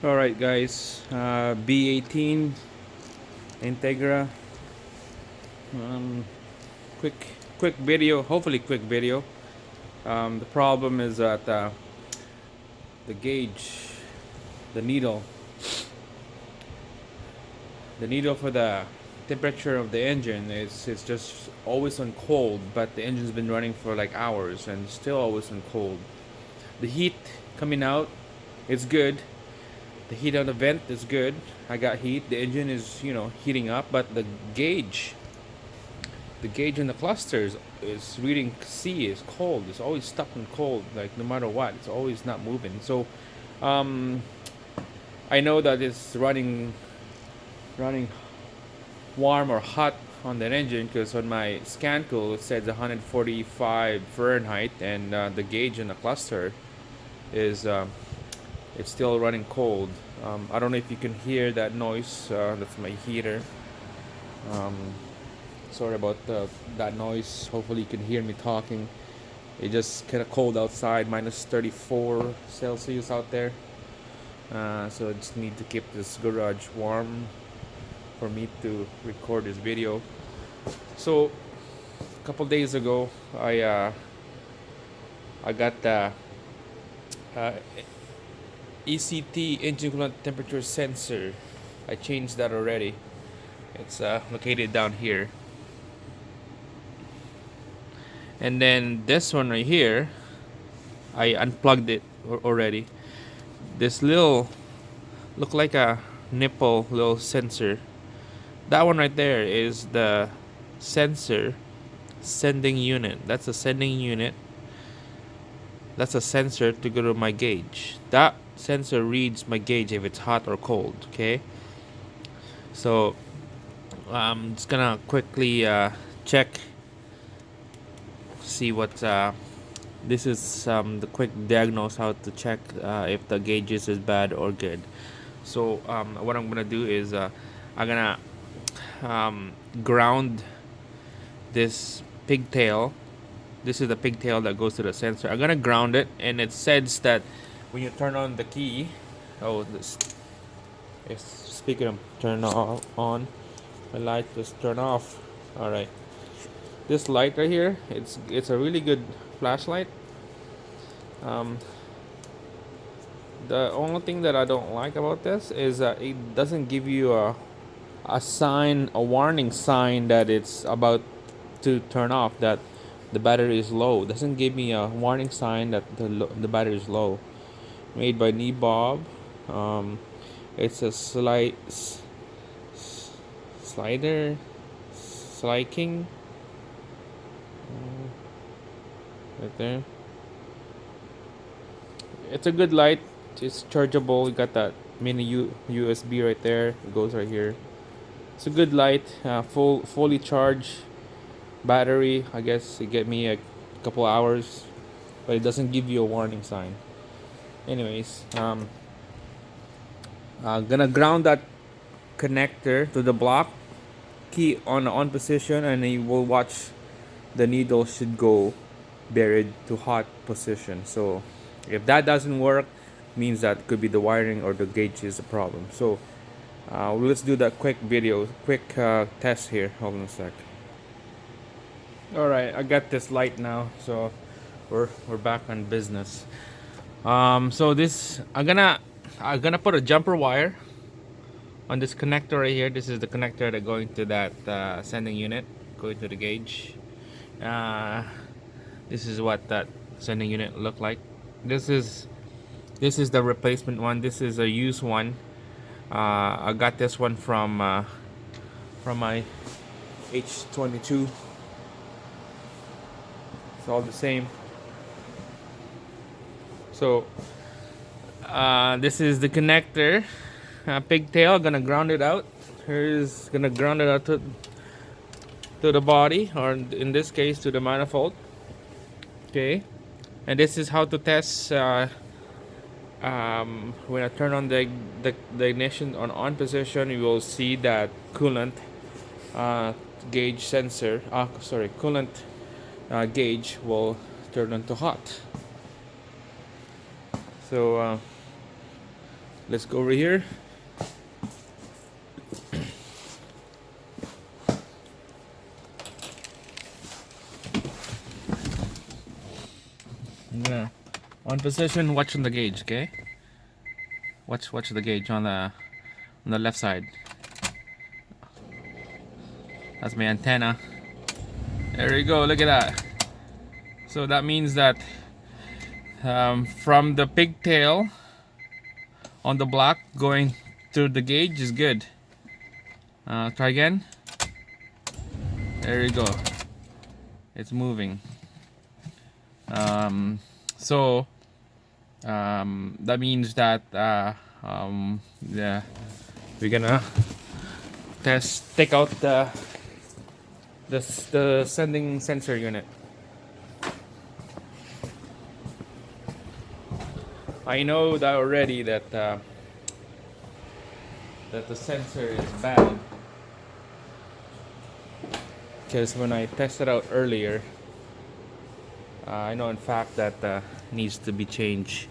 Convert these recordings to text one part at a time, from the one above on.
Alright guys, B18 Integra. um, quick quick video, hopefully quick video. The problem is that the gauge, the needle the needle for the temperature of the engine is just always on cold, but the engine's been running for like hours and still always on cold. The heat coming out is good. The heat on the vent is good. I got heat. The engine is, heating up, but the gauge in the clusters is reading C is cold. It's always stuck in cold, like no matter what. It's always not moving. So, um, I know that it's running warm or hot on that engine because on my scan tool it says 145 Fahrenheit, and the gauge in the cluster is it's still running cold. I don't know if you can hear that noise. That's my heater. Um, Sorry about that noise. Hopefully you can hear me talking. It's just kind of cold outside, minus 34 Celsius out there. So I just need to keep this garage warm for me to record this video. So a couple days ago, I got the uh, ECT engine coolant temperature sensor. I changed that already. It's located down here. And then this one right here, I unplugged it already. This little look like a nipple little sensor. That one right there is the sensor sending unit. That's a sending unit. That's a sensor to go to my gauge. That sensor reads my gauge if it's hot or cold. Okay. So I'm just gonna quickly check, see what this is the quick diagnose how to check if the gauges is bad or good. So what I'm gonna do is I'm gonna ground this pigtail. This is the pigtail that goes to the sensor. I'm gonna ground it, and it says that when you turn on the key, this is speaking of turn on, my light just turn off. All right, this light right here, it's a really good flashlight. Um, the only thing that I don't like about this is that it doesn't give you a warning sign that it's about to turn off, that the battery is low. It doesn't give me a warning sign that the battery is low. Made by Bob. It's a slider sliking right there. It's a good light. It's chargeable. You got that mini USB right there. It goes right here. It's a good light. Fully charged battery. I guess it get me a couple hours, but it doesn't give you a warning sign. Anyways, I'm gonna ground that connector to the block, key on the on position, and you will watch the needle should go buried to hot position. So if that doesn't work, means that could be the wiring or the gauge is a problem. So let's do that quick test here. Hold on a sec. All right, I got this light now, so we're back on business. So this I'm gonna put a jumper wire on this connector right here. This is the connector that going to that sending unit, going to the gauge. This is what that sending unit look like. This is the replacement one. This is a used one. I got this one from my H22. It's all the same. So this is the connector pigtail. Gonna ground it out. Here's gonna ground it out to the body, or in this case to the manifold. Okay, and this is how to test when I turn on the ignition on position. You will see that coolant gauge sensor coolant gauge will turn on to hot. So Let's go over here. I'm gonna on position, watch on the gauge, okay? Watch the gauge on the left side. That's my antenna. There you go, look at that. So that means that from the pigtail on the block going through the gauge is good. Try again. There you go. It's moving. So that means that yeah, we're gonna take out the sending sensor unit. I know that already that the sensor is bad, because when I tested out earlier, I know in fact that needs to be changed.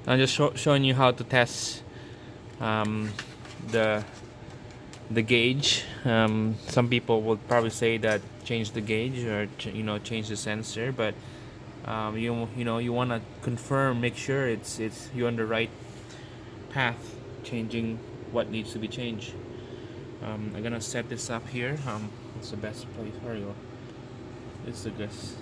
I'm just showing you how to test the gauge. Some people will probably say that change the gauge or change the sensor, but you want to confirm, make sure it's you're on the right path, changing what needs to be changed. I'm gonna set this up here. It's the best place. There you go. It's the best.